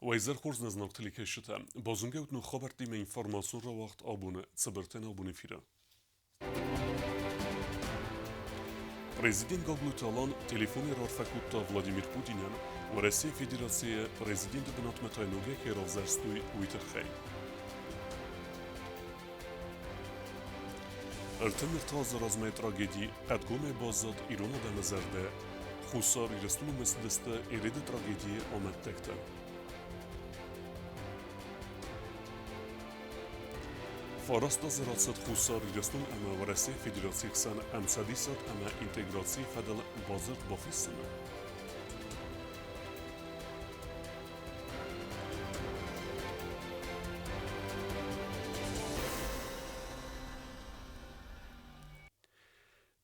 Вайзер хорз назнактили кешта. Бозунгеут ну хабарти ме информацион ра вақт абуне цыбыртен абуне фира. Президент Гаглуталан телефони рарфакутта Владимир Путинен в России Федерации президент Бенатметай Ноге Херовзерстуй Уитахей. Артемир Таза размай трагедии Адгоме Базад Ирона Дамазарде Хусар Ирестуну Месдеста Ириде трагедии Ометтекта. Фараста зрацат Хусар Ирестун Ама в России Федерации Хсан Амсадисат Ама интеграции Фадал Базад Бафиссана.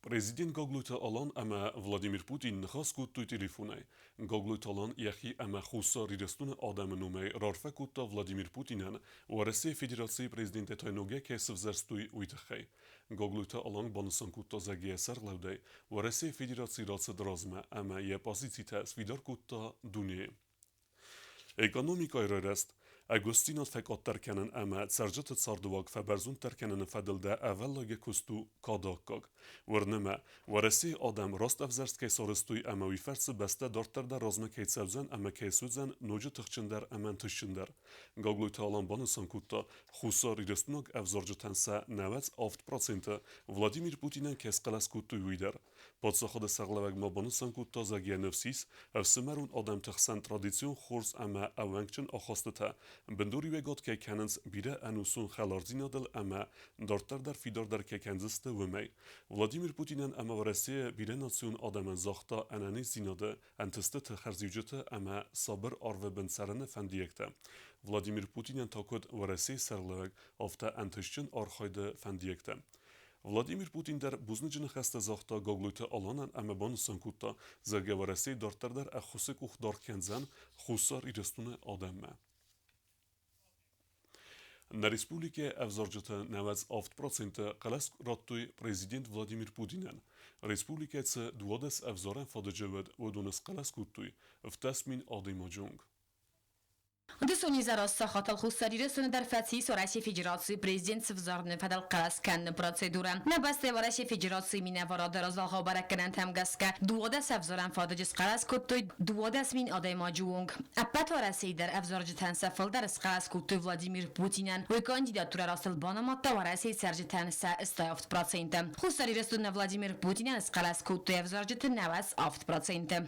Президент Гаглута Алан ама Владимир Путин нхас куттуй телефонай. Гаглута Алан яхи ама Хуса ридестун адам нумей рарфа кутта Владимир Путинен в России Федерации президент Тайноге кесов зерстуй уйтахай. Гаглута Алан банусан кутта загия сарлавдай в России Федерации рацад разма ама я позицита свидар кутта дуне. Экономика раст Agustinot fekot terkenen ema serjetet sarduak feberzun terkenen fedilde evellage kustu kadakak. Verneme, varesi adam rast evzerst keysaristuy ema wifersi beste darterde razme keysevzen ema keysudzen nocu tıxçinder emen tıxçinder. Gagluy talan banısan kutta, xusar irestunok evzarjetense 90% Vladimir Putinen kesqeles kuttu vider. Podsaxada sağlavag ma banısan kutta zagiye nefsis, evsimerun adam tıxsen tradisyon xurs ema evvenkçin axastete. بندوری وگات که کننز بیره انوسون خلارزینا دل اما دارتر در فیدار در که کنزست و می. ولادیمیر پوتینن اما ورسی بیره ناسیون آدم زاختا انانی زیناده انتسته تخرزیوجته اما صابر آرو بنسرن فندیکته. ولادیمیر پوتینن تاکد ورسی سرلوگ افته انتشچن آرخایده فندیکته. Vladimir Putin der buznıcını xəstə zaxta qaqluyta alanan əmə banısan kutta zəgə ورسی دارتر در اخوسک ux darkənzən xusar irestunu adəmmə. На республике Евзорджета 90% қалас раттуй президент Владимир Путинен. Республике це дуадес Евзорен фададжевед водунес қалас куттуй в тасмин адимаджунг. Десони заросса хатал хустари ресуне дар фатсии России Федерации президент Севзарны фадал қалас канны процедура. На басте России Федерации мине варада разалха баракканан тамгаска дуадес Евзорен фададжес қалас куттуй дуадес мин адимаджунг. Аппат России дар Евзорджетан сафал дар қалас куттуй Владимир Путинен. Ой кандидатура расыл банаматта в России сержетан са 100%. Хустари ресуне Владимир Путинен қалас куттуй Евзорджетан 90%.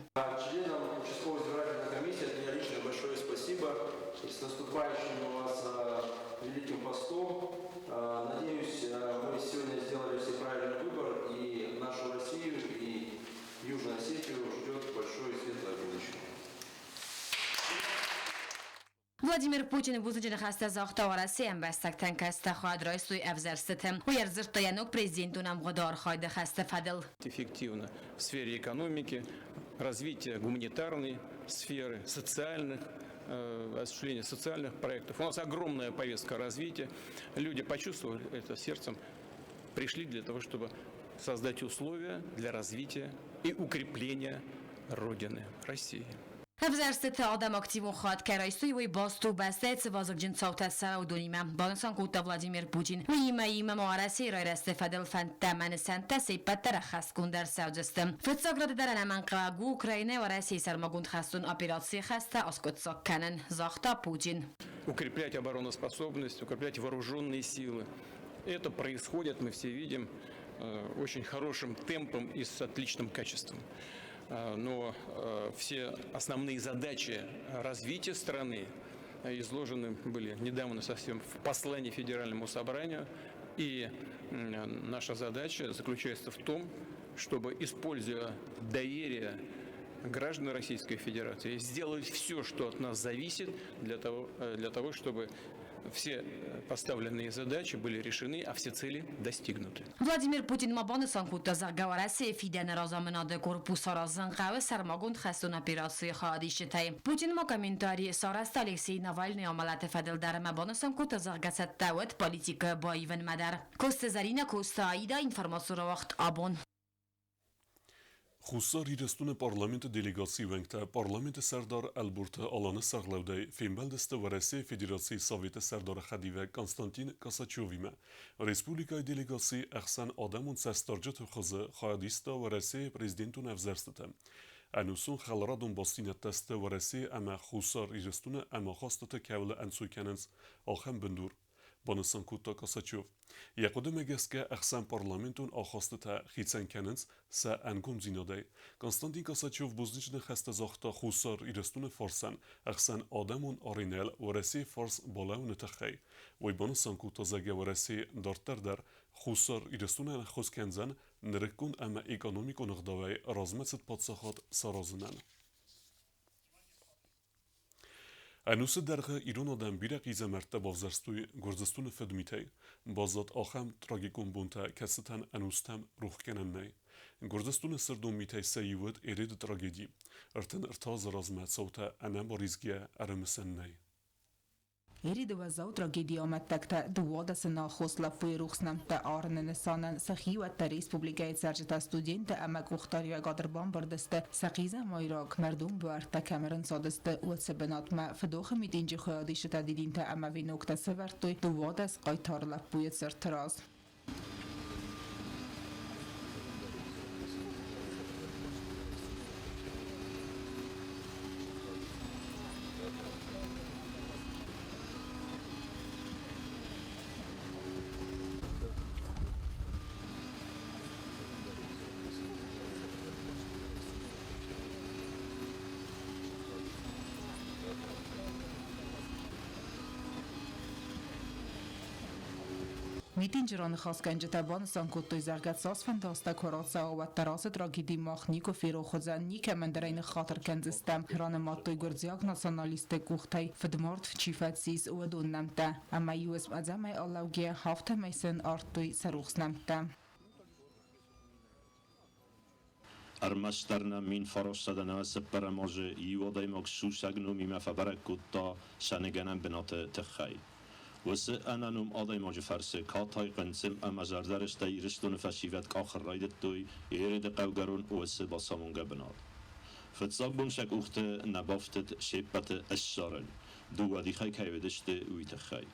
С наступающим вас великим постом. Надеюсь, мы сегодня сделали все правильный выбор, и нашу Россию, и Южную Осетию ждет большое светлое будущее. Владимир Путин бузыжын хаста зақта вараси эмбастактан каста хад райсуй эвзерстетем. Уяр зыртаянук президентунам годар хайда хаста фадыл. Эффективно в сфере экономики, развития гуманитарной сферы, социальных, осуществления социальных проектов. У нас огромная повестка развития. Люди почувствовали это сердцем, пришли для того, чтобы создать условия для развития и укрепления Родины, России. Evzerstete adam aktivon xad kerajstui voj bastu beszélt vazok džincauta saudonime. Bansan kutta Vladimir Putin. Ima moarasi rajreste fedel fentemen szente szépet terechaszkunder szaudzestem. Fötzagrad derenemen klagu Ukrajne varasi szermagund haszun operáció haszta aszkotszak kenen. Zachta Putin. Укреплять обороноспособность, укреплять вооруженные силы. Это происходит, мы все видим, очень хорошим темпом и с отличным качеством. Но все основные задачи развития страны изложены были недавно совсем в послании Федеральному собранию. И наша задача заключается в том, чтобы, используя доверие граждан Российской Федерации, сделать все, что от нас зависит, для того, чтобы все поставленные задачи были решены, а все цели достигнуты. Vladimir Putin mabani sankutta zaggavarasi fiden razamenade korpusara zanqawe sarmagund khastun operatsiya khadishitay. Putin ma kommentari sarast Alexei Navalny amalate fedel dar mabani sankutta zaggasat tawet politika boyven madar. Koste zarina kosta aida informatsora vaqt abon. Խուսար իրստունը պարլամենտը դելեգացի վենգտը պարլամենտը սարդար Ալբուրտը Ալանը Սաղլավդայ Ֆինբալդստը վարեսի Ֆեդերացի Սովետը սարդարը խադիվը Կոնստանտին Կասաչովիմը Ռեսպուլիկայի դելեգացի Ախսան Ադամուն սաստարջը խզը խայադիստը վարեսի Պրեզիդենտուն ավզարստը Անուսուն խալարադուն բոստինը տեստը վարեսի ամա խուսար իրստունը ամա խոստը կավլը անցույքյանց ախեմ բնդուր Բանասան կուտա Կասաչով Եղոդը մեգեսկե ախսան պարլամենտուն ախոստը խիցանքյանց սա անգում զինոդայ Կոնստանտին Կասաչով բուզնիչնը խստը զոխտա խուսար իրստունը ֆորսան ախսան ադամուն արինել վարեսի ֆորս բոլաունը տխայ Ոյ բանասան կուտա զագե վարեսի դարտարդար խուսար իրստունը խոսքենզան նրեկուն ամա էկոնոմիկ ունղդավայ ռազմացդ պատսախատ սարազնան Անուսը դարղը իրուն ադամ բիրակ իզամարտը բավզարստույ գործստունը ֆդմիթեյ, բազատ ախամ տրագիկուն բունտա կասытան անուստամ ռուխկենաննայ, գործստունը սրդում միթեյ սայիվըդ էրեդ տրագեդի, ըրտն ըրթազ ռազմատ սավտա անամ բորիզգիա արամսաննայ. Երիդова завтра гидиомат такта двода сына хослафуй рухснамта арнене санан сахиуатта республикает саржата студента ама кухтария гадрбан бардасты сақиза майрак мардум буарта камеран садасты уатсабанатма фдоха мидинжи хоядишта дидинта ама винокта севартуй двода с қайтарлапует сартараз. Միտինջրանը խասկանջտաբանը սանկոտոյ զարգացած ֆանտաստա քորացա ավատարասը տրագիդի մախնիկո ֆիրոխոզան նիկը մնդրայնը խաթր կենզստամ հրանը մատոյ գործյակ նասանալիստե կուղթայ ֆդմորդ չիֆացիս ուադոննամտա ամա յուս ադամայ ալավգե հավթա մայսեն արտոյ սարուխսնամտա Armastarna min farostadana separamorze iwoday moksusagnu mimafabarakutta saneganan benate techay. وسه أنانم آدای ماج فرسه کاتای قنسم امازاردارش تایرستون فشیوت کآخر رایدت توی ایرد قوگرون وسه باسامونگه بناد. فتزابون شک اوخت نبافتت شیبت اشارن دو ودی خی کیودشت ویت خی.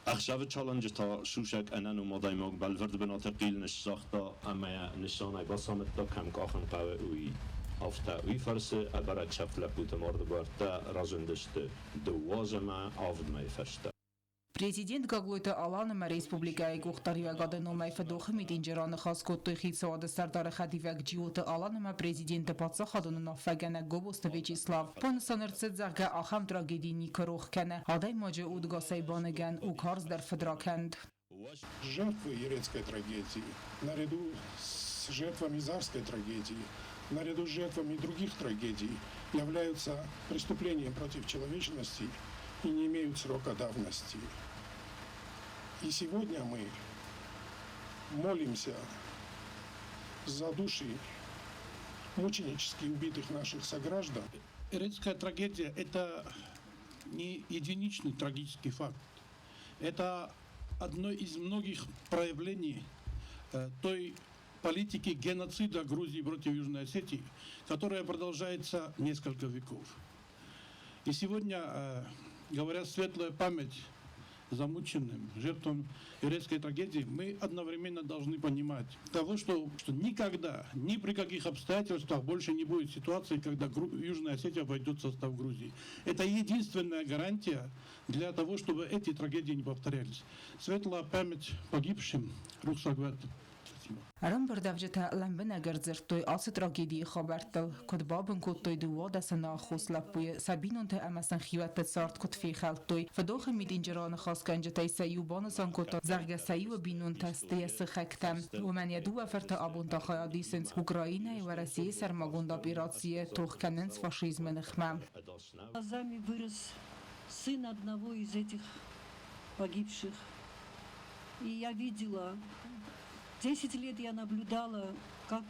اخشاب چالنج تا شوشک أنانم آدای ماگ بالورد بنات قیل نشاختا اما نشانه باسامت تا کم کاخن قوی وی. After we first about chapter put more the word razendest the was ma of my first Президент Գագլույթը Ալանը Ռեսպուբլիկայի գուխտարիա գադենում է ֆդոխը միտինջրանը խասկոտի խիցոադը սարդարը խադիվակ ջիոտը Ալանը президента պատսախադունը նոֆագանա գոբոստը Վեչիսլավ Պոնսոներցը զարգա ախամ տրագեդինի կրոխքանը հադայ մոջը ուդգասay բանեգան ու քարզ դեր ֆդրականդ Жертвы Ерецкой трагедии, наряду с жертвами Зарской трагедии, наряду с жертвами других трагедий, являются преступлением против человечности и не имеют срока давности. И сегодня мы молимся за души мученически убитых наших сограждан. Ерецкая трагедия – это не единичный трагический факт. Это одно из многих проявлений той политики геноцида Грузии против Южной Осетии, которая продолжается несколько веков. И сегодня, говоря светлая память замученным, жертвам Ерецкой трагедии, мы одновременно должны понимать того, что никогда, ни при каких обстоятельствах больше не будет ситуации, когда Южная Осетия войдет в состав Грузии. Это единственная гарантия для того, чтобы эти трагедии не повторялись. Светлая память погибшим. Рухсагват. Արամ բրդավջտա լամբնա գերձերտոյ ասը տրագեդի խաբարտել կոդբաբն կոտոյ դուոդասնա խոսլապույ սաբինոն թե ամասան խիվատը սարտ կոտֆի խալտոյ ֆդոխը միտինջրանը խասկանջտայ սայուբանը սանկոտո զարգասայու բինոն տաստիա սխակտամ ումանիա դուա ֆերտը աբոնտա խայադիսենց Ուկրաինայի վարասիի սարմագոնդա операции тохканенс фашизма нахма. Глазами вырос сын одного из этих погибших. И я видела, 10 лет я наблюдала, как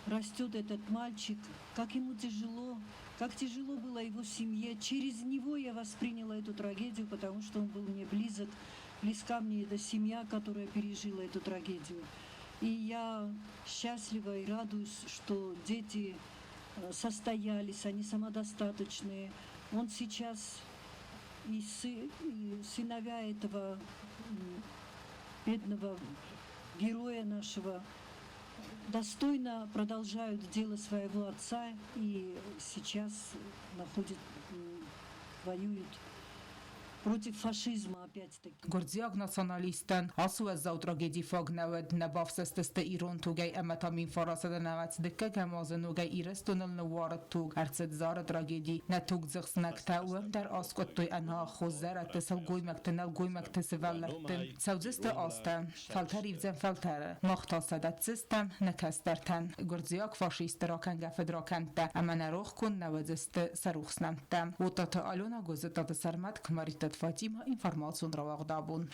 растет этот мальчик, как ему тяжело, как тяжело было его семье. Через него я восприняла эту трагедию, потому что он был мне близок, близка мне эта семья, которая пережила эту трагедию. И я счастлива и радуюсь, что дети состоялись, они самодостаточные. Он сейчас и сыновья этого бедного героя нашего достойно продолжают дело своего отца и сейчас воюют против фашизма опять-таки. Գործիակ նացիոնալիստան ասու է զաուտրագեդի ֆոգնավդ նաբավսստստը իրոն թուգայ ամատամին ֆորասը նավաց դկը կամազն ուգայ իրստոնալ նվարը թուգ արցետ զարը տրագեդի նաթուգ զղսնակտա ու դար ասկոտոյ անհա խոզարը տեսալ գոյմակտնալ գոյմակտեսվալլարտն սաուձստը աստա ֆալթար իվձեն ֆալթարը մախտասադացստան նկաստարտան գործիակ ֆաշիստրական գաֆեդրոկանտա ամանարող կուն նավազստը սարուխսնանտա ուտատը ալոնա գոզետատը սարմատ կմարիտը Fatima informațiun ravagdabun.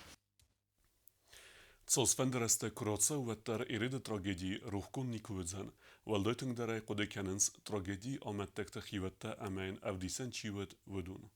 Цосфендересте кроца уветтер ириде трагедии рухкун никвудзен, валдойтинг дарай кодекененс трагедии аметтекте хивette амайн авдисен чивет вудун.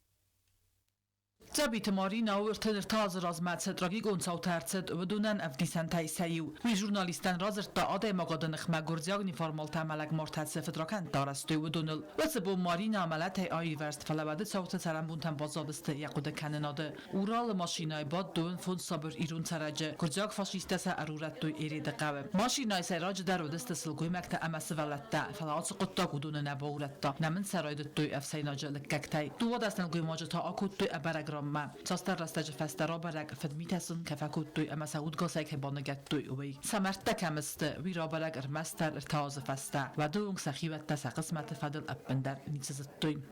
Zabit Marina urteder tazer az matse tragikon sautercet vdunen avdisen taysayu. Vi jurnalisten razerta ade magadanıx magurziagni formal tamalak mortatse fedrakan darastu vdunul. Vese bu Marina amalat ay verst falabade sautet sarambun tam bazadiste yaqude kanenade. Ural maşinay bad dön fon sabır irun taraje. Kurziag faşistese arurattu eride qabe. Maşinay seraj darudeste silgoymakta amase valatta. Falatsı qutta qudun nabawratta. Namin saraydattu afsaynajelik kaktay. Duwadastan qoymajata akuttu abaragra ما تصدر رستج فسترا برگ فدمیتسون کفکوت توی اما سعود گسای که بانگت توی اوی سمرت کمست وی را برگ ارمستر ارتاز فسته و دو اون سخیوت تس قسمت فدل ابندر نیچزت توی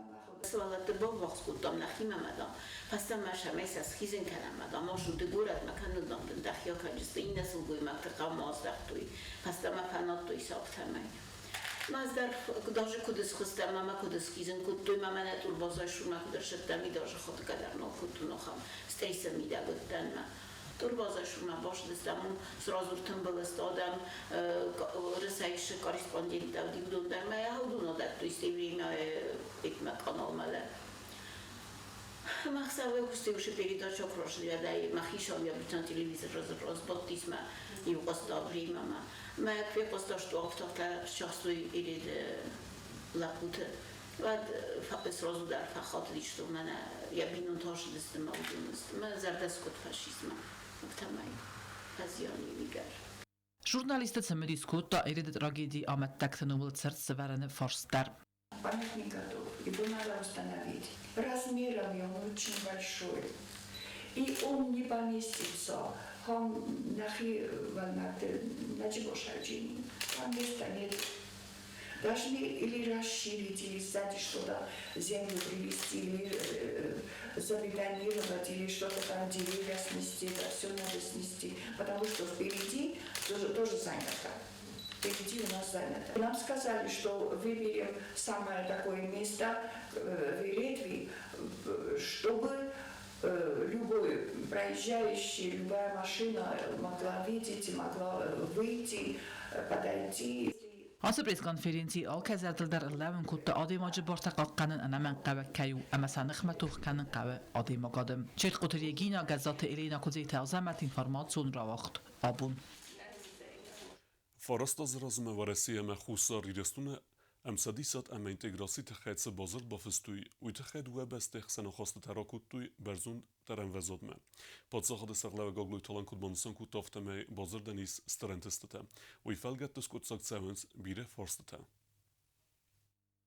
سوالات با وقت کدام نخیم مدام فستم مشهمیس از خیزن کنم مدام ماشود گورد مکان دامدن دخیا کنجسته این نسل گوی مکتقا مازدخ توی فستم فنات توی ساختمه Mazdar, даже куда схостам, мама куда схизен, куда той мама на турбоза шума, куда шептами даже ход кадарно, куда нохам, стресами да гуттанма. Турбоза шума бош дестамун, сразу там было стадам, ресайши корреспондент авдивдун дар моя хаудуно да, то есть время этма канал мала. Махсаве густевши передача прошли, да и махишам я битан телевизор разботтисма, и угостал время мама. ما يكفي قصة شو أفتح شخص يريد لابوت بعد فقط رازو در فخاطر يشتو من يبينون تاش دستم ودون دستم زردست كت فاشيسم مجتمعي هزياني نيجر Журналистът сами дискута ириде трагедии аматтак тянул сердце верены форстер. Памятник готов, его надо установить. Размером он очень большой. И он не поместится. Там на Чебошаджине, там места нет. Должны или расширить, или сзади что-то, землю привезти, или забетонировать, или что-то там, деревья снести, это все надо снести. Потому что впереди тоже занято. Впереди у нас занято. Нам сказали, что выберем самое такое место в Литве, чтобы любой проезжающий, любая машина могла видеть, могла выйти, подойти. آسا پریس کنفرانسی آل که زرد در اللون کت آدم آج بارتق قانن أنا من قبل کیو اما سنخ متوخ کنن قبل آدم قادم چه قطری گینا گزات ایلینا کجی تعظمت اینفرماسیون را وقت آبون. فرست از رزم ورسی مخصوص ریدستونه امسادیسات اما اینتگراسی تخیل بازار بافستوی و تخیل وب استخسان خواست تراکوتوی برزون ترن وزاد من. پادساخد سقلا و گاگلوی تالان کود بانسان کود تافتمه بازار دنیس سترنتستته و فلگت دست کود ساکت سوانس بیره فارستته.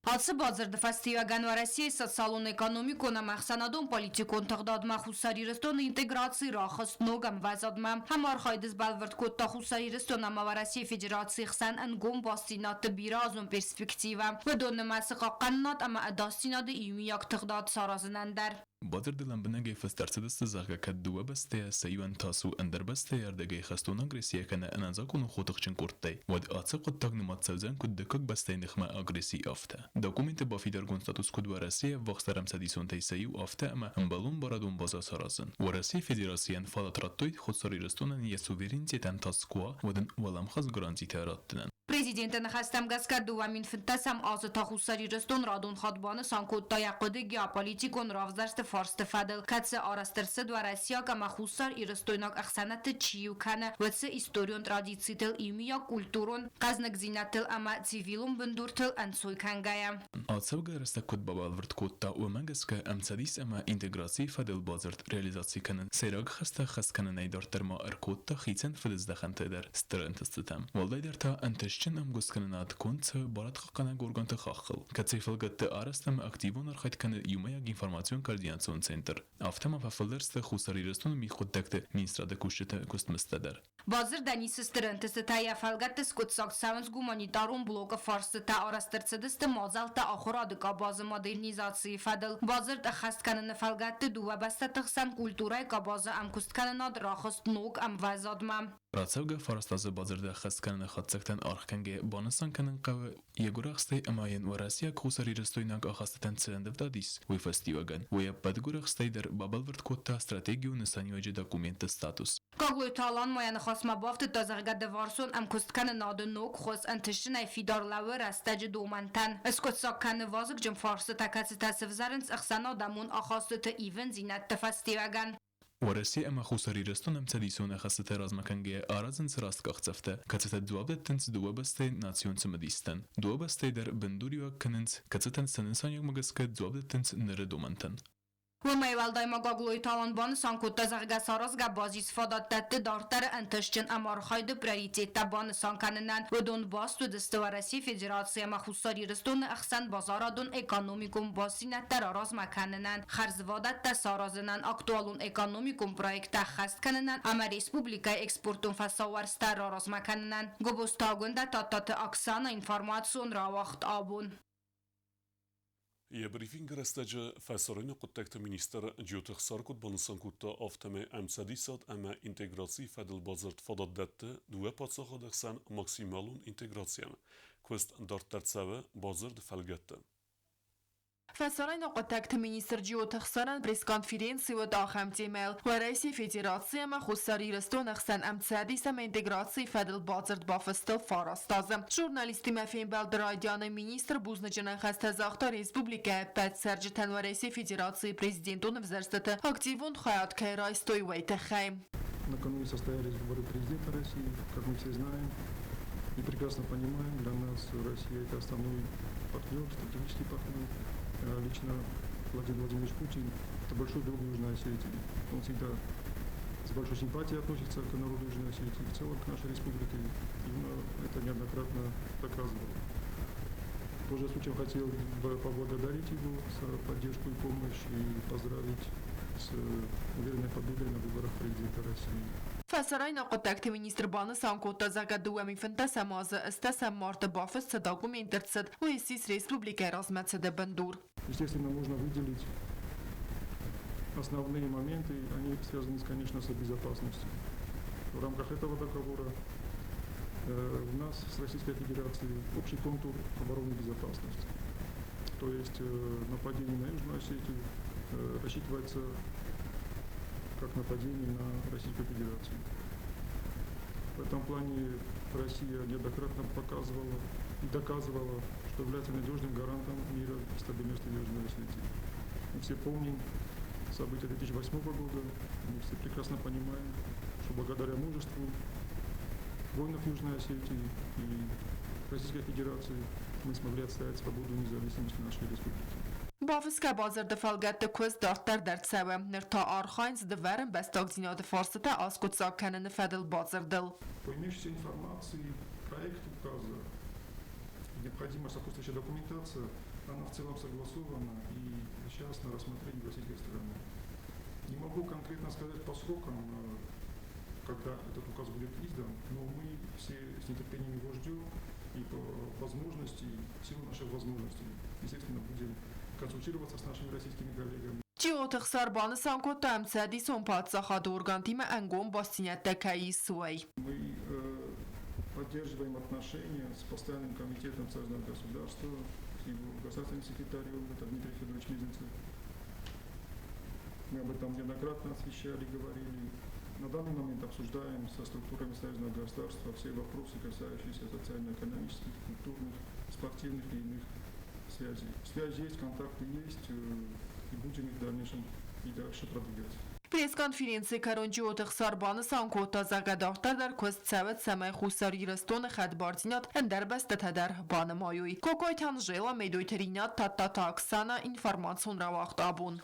Հացը բազր դվաստիվագան վարասիի սոցիալուն էկոնոմիկոն ամախսանադոն պոլիտիկոն տղդադմա խուսարիրստոն ինտեգրացի ռախստ նոգամ վազադմա համար խայդыз բալվրդ կոտ տախուսարիրստոն ամավարասիի ֆեդերացի խսան ընգոն բաստինատը բիրազուն պերսպեկտիվա վդոն նմասը қаққաննատ ամա ադաստինады իումիակ տղդադ սարազնանդար. بادر دلم بنگی فسترسدست زغه کدوه بسته سیون تاسو اندر بسته یردگی خستون اگریسیه کنه انزا کنو خودخچن کرده ود آتسا قد تاگ نمات سوزن کد دکک بسته نخمه اگریسی آفته داکومنت با فیدرگون ستاتوس کد ورسی وقترم سدیسون تیسیو آفته اما امبالون بارادون بازا سارازن ورسی فدراسیان فالات راتوید خود ساری رستونن یه سوورینتیتن تاسکوا ودن ولم خاز گرانزی تراتنن Президентը նխաստամ գասկադուվամին ֆնտասամ ազըթա խուսարի ռստոն ռադուն խատբանը սանկոտ տայակոդը գեոպոլիտիկոն ռավզարստը ֆորստը ֆադել կացը արաստրսը դվարասիա կամա խուսար իրստոյնակ ախսանատը չիուքանը վծը իստորիոն տրադիցիտել իմիա կուլտուրոն կազնգզինատել ամա цивилум բնդուրթել անցույքան գայա Ացավգը ռստակոտ բաբալվրտ կոտտա ու մանգսկը ամցադիս ամա ինտեգրացի ֆադել բազրտ ռեալիզացի կնն սերագ խստա խսկանն այդար տերմա ըրկոտտա խիցեն ֆդզդախան տեդար ստրընտստտամ Վալդայդարթա անտեշչն ամգուսկննատ կոնցը բարատ խականա գորգանտը խախլ կացիֆլգտը արաստամ ակտիվոն արխայտքանը յումայագ ինֆորմացիոն կարդիանցիոն ցենտր ավտոմա ֆալերստը խուսարիրստոն մի խոտտակտը մինիստրադը կուշտը կոստմստադար Բազր դանիսը ստրընտստը տայա ֆալգատը սկոտսակ սավնս գումանիտարուն բլոկը ֆարստը տա արաստրցդստը մոզալտը ախորады կաբազը մոդերնիզացիի ֆադել Բազր տխաստկանը ֆալգատը դուվաբաստը տխսան կուլտուրայ կաբազը ամկուստկանը նад ռախստ նոկ ամվազադմա Ռացավգը ֆարստազը բազրդը խսկանը խացակտան արխքանգե բանասանկանն կավը եգուրախստե ամայեն վարասիա խուսարիրստոյնակ ախաստատան ցնդվդադիս ու ֆեստիվագան ու եպադգուրախստեյդեր բաբալվրտ կոտտա ստրատեգիու նսանյոյջի դոկումենտը ստատուս Կագլույթալան մոյան խոսմաբավտը տազարգադը վարսոն ամկուստկանը նադը նոկ խոս ընթշն այ ֆիդար լավը ռաստաջը դոմանտան Սկոտսականը վազգ ջմ ֆարսը տակացը տասվզարնց ախսանա դամուն ախաստը իվեն զինատ տֆաստիվագան Որեսի ամա խուսարիրստոն ամցադիսոն ախաստը ռազմականգե արազն սրաստ կաղցավտը կացետա դուաբդտենց դուաբստե նացիոն ծմդիստան դուաբստեյդեր բնդուրիոակ կնենց կացետան սննսանյակ մգսկը դուաբդտենց նրը դոմանտան Ոմայվալդայ մագագլույթալան բանը սանկոտը զարգասարոզ գաբազիս ֆադատտը դարտարը ընթշջն ամարխայդը պրիորիտետա բանը սանկաննան վդոն բաստու դստվարասի ֆեդերացիա մախուսարի ռստոնը ախսան բազարադուն էկոնոմիկում բասինատար ռազմականնան խարզվադատտա սարազնան ակտուալուն էկոնոմիկում պրոյեկտա խաստկաննան ամա ռեսպուբլիկայ էքսպորտուն ֆասավարստար ռազմականնան գոբոստագունդա տատատը ակսանա ինֆորմացիոն ռավախտ աբուն Briefing restece Fässerine Kontakt Minister Giotech Sarkot Bansankuta Afteme Amsadisat ama integracji Fedel Bazart Fadaddette due Patsachadersan Maximalun Integratiam. Quest Darterceve Bazard Felgette. Фасарайн قطعت مینیستر جیوتخ سران پریس کنفرانسی و داخم تیمل و رئیس فدراسی ما خساری رستون اخسن امتسادیس ما انتگراسی فدل بازرد بافستل فاراستازم ژورنالیستی مفهوم بلدرایدیان مینیستر بوزنجنان خسته زاخت ریسپوبلیکا پد سرجتن و رئیس فدراسی президентون وزارت اکتیوون خیات که رایستوی ویت خیم. Накануне состоялись выборы президента России, как мы все знаем и прекрасно понимаем, для нас Россия это основной партнер, стратегический партнер. Лично Владимир Владимирович Путин – это большой друг Южной Осетии. Он всегда с большой симпатией относится к народу Южной Осетии, в целом к нашей республике. И это неоднократно доказывал. Пользуясь случаем, хотел бы поблагодарить его за поддержку и помощь и поздравить с уверенной победой на выборах президента России. Фасарайн قطعت مینیستر بان سانکوتا زاگدو امی فنتساماز استسامارت бафс документацид و اسیس республика размацеде бендур. Естественно, можно выделить основные моменты, они связаны, конечно, с безопасностью. В рамках этого договора у нас с Российской Федерацией общий контур обороны и безопасности. То есть нападение на Южную Осетию рассчитывается как нападение на Российскую Федерацию. В этом плане Россия неоднократно показывала и доказывала, что является надежным гарантом мира и стабильности в Южной Осетии. Мы все помним события 2008 года, мы все прекрасно понимаем, что благодаря мужеству воинов Южной Осетии и Российской Федерации мы смогли отстоять свободу и независимость нашей республики. Бафска базарда фалгатта квест дартар дартсаве нерта архайнс деверен бестагзинад форсата аскутса канен федел базардел. По имеющейся информации, проект указа, необходимая сопутствующая документация, она в целом согласована и сейчас на рассмотрении российской стороны. Не могу конкретно сказать по срокам, когда этот указ будет издан, но мы все с нетерпением его ждем и по возможности, в силу наших возможностей, естественно, будем консультироваться с нашими российскими коллегами. Giotech Sarbana Sankotta Amsadison Patsaha Дургантима Ангом Бастинята Каисуэй. Мы поддерживаем отношения с постоянным комитетом Союзного государства, с его государственным секретарем, это Дмитрий Федорович Мезенцев. Мы об этом неоднократно освещали, говорили. На данный момент обсуждаем со структурами союзного государства все вопросы, касающиеся социально-экономических, культурных, спортивных и иных связей. Связь есть, контакты есть, и будем их в дальнейшем и дальше продвигать. Пресс-конференции Каронджиотых Сарбаны Санкота Загадахтар дар Кост Савет Самай Хусари Растон Хадбартинат Эндер Бестетадар Банамаюй. Кокой Танжела Медой Теринат Таттата Оксана информацион Равахт Абун.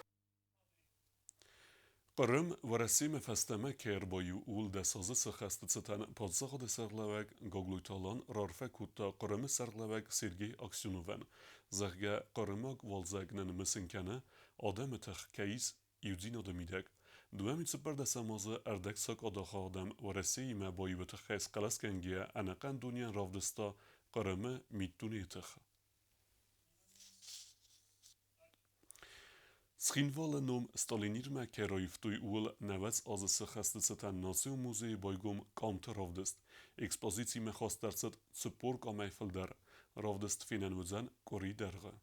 Qırım və rəsimi fəstəmə kərboyu ul dəsazı sıxəstəцətən padzağı dəsərləvək qoqluytalan rarfə kutta qırımı sərləvək Sergey Aksyonuvən. Zəğgə qırımaq valzəqnən misinkənə adəmə təxkəyiz Eugene Adamidək. Düvəmi çıpər dəsəmazı ərdək saq adaxa adam və rəsiyimə boyu və təxəyiz qələskəngiyə ənəqən dünyan ravdısta qırımı midduni təxə. Sxinvala nom Stalinirme kerojftui ul nevec az sıxəstəцətən Nasiyon Muzeyi boygum kamtı ravdıst. Ekspozici me xastərcət çıporq aməyfildər. Ravdıst finənvüzən qori dərgə.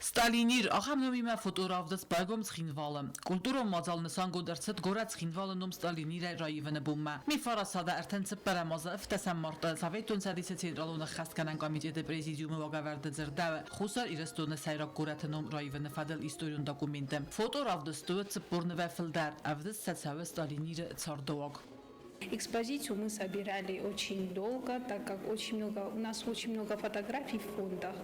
Ստալինիր ախամնոմիմա ֆոտորավդս բայգոմ սխինվալը կուլտուրով մազալնսան գոդերցդ գորած սխինվալը նոմ Ստալինիրը ռայիվնը բումմա մի ֆարասադա արդեն ծպարամազը ֆտասան մարտը Սավետոն սադիսը ցենտրալոնը խասկանան կոմիտետը պրեզիդիումը վագավարդը ձրդավը խուսար իրստոնը սայրակ գորաթը նոմ ռայիվնը ֆադել իստորիոն դոկումենտը ֆոտորավդստը ծպորնը վեֆլդար ավդս սացավը Ստալինիրը ցարդոակ. Экспозицию мы собирали очень долго, так как у нас очень много фотографий в фондах,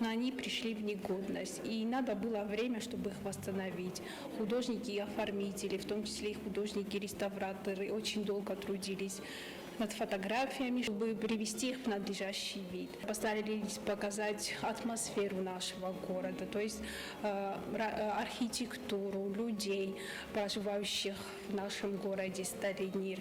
но они пришли в негодность, и надо было время, чтобы их восстановить. Художники и оформители, в том числе и художники-реставраторы, очень долго трудились над фотографиями, чтобы привести их в надлежащий вид. Постарались показать атмосферу нашего города, то есть архитектуру людей, проживающих в нашем городе Сталинир.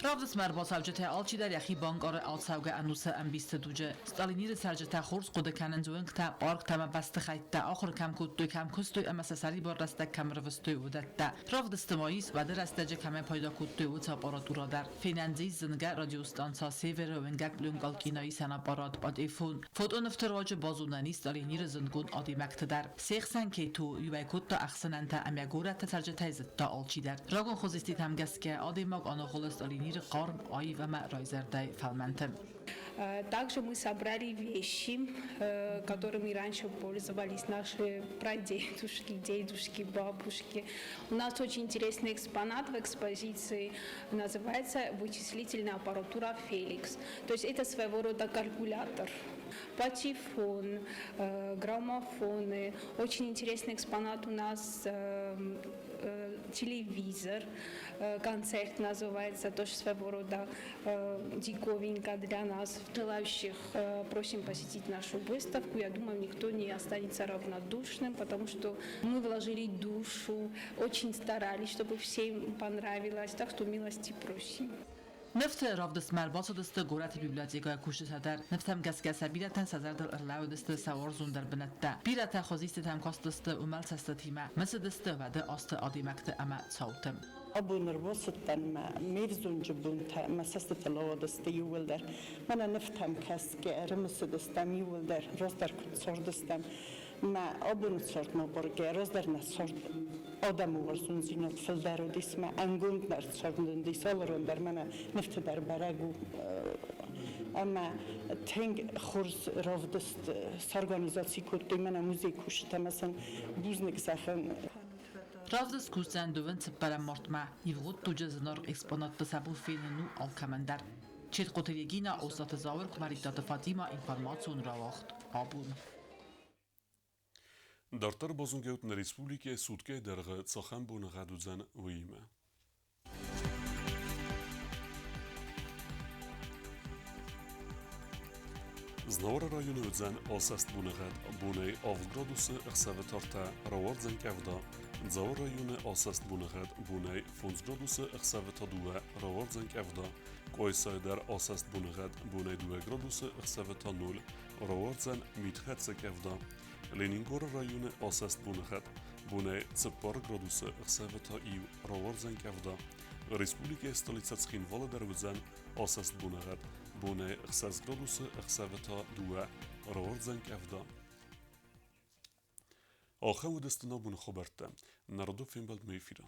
Ravdis merba savcıte alçı der yaxi bankara alçavga anusa ambiste duce. Stalinir sercete xurs qoda kanen zoen kta park tama bast xayta axır kam kuttu kam kustu ama sasari bar rasta kamrvstu udatta. Ravdis tmayis va der rastece kam payda kuttu u aparatura der. Finanzi zınga radyo stansa sever vengak blungal kinai san aparat bad ifun. Foton iftiracı bazunani Stalinir zıngun adi makter. 80 ketu yuva kutta axsananta amyagora sercete zitta alçı der. Ragon xozisti tamgaske adi mag ana xolas Stalinir Qarm, Ay və Rayzerday Falməntem. Также мы собрали вещи, которыми раньше пользовались наши прадедушки, дедушки, бабушки. У нас очень интересный экспонат в экспозиции, называется вычислительная аппаратура «Феликс». То есть это своего рода калькулятор. Патефон, граммофоны. Очень интересный экспонат у нас телевизор, концерт называется, тоже своего рода диковинка для нас. Желающих просим посетить нашу выставку. Я думаю, никто не останется равнодушным, потому что мы вложили душу, очень старались, чтобы всем понравилось. Так что милости просим. نفت رافدست مرباط دست گورت بیبلیاتیکای کوشت هدر نفتم گسگسه بیرتن سزر در ارلاو دست سوار زوندر بنته بیرت خوزیست هم کاست دست امال سست تیمه مثل دست و ده آست آدیمکت اما صوتم أبو نربوستن ما ميرزون جبون تا مسست تلاو دسته يولدر من نفتم کس که رمس دستم يولدر راز در کن صور دستم ما أبو نصورت ما برگه راز در نصورت آدم ورزون زینات فلدر و دیسم انگوند در صوردن دیسالرون در من نفت در برگو اما تنگ خورز رافدست سارگانیزاسی کردی من موزیک کشته مثلا بوزنک سخن Ravdis kusten dövün çıpparan mortma, yivğut tuca zınar eksponatda sabu feninu alkamender. Çet qotelegina ostatı zavır kmaritatı Fatima informasyon ravaxt. Abun. Dartar bozungevt na Respublike Sudke dergı tsakhan buna gaduzan uyime. Znavara rayonu ödzen asast bunagad bunay avgradusı ıxsavetarta ravardzen kevda. Dzavar rayonu asast bunagad bunay 5 gradusı ıxsavetaduwa ravardzen kevda. Koysayder asast bunagad bunay 2 gradusı ıxsaveta 0 ravardzen mitxetse kevda. Leningora rayonu asast bunagad bunay 4 gradusı ıxsaveta iu ravardzen kevda. Respublike stolica Tsxinvala dervudzen asast bunagad bunay 6 gradusı ıxsaveta 2 ravardzen kevda. آخر ودستنا بون خبرته نردو فیلم بلد میفیره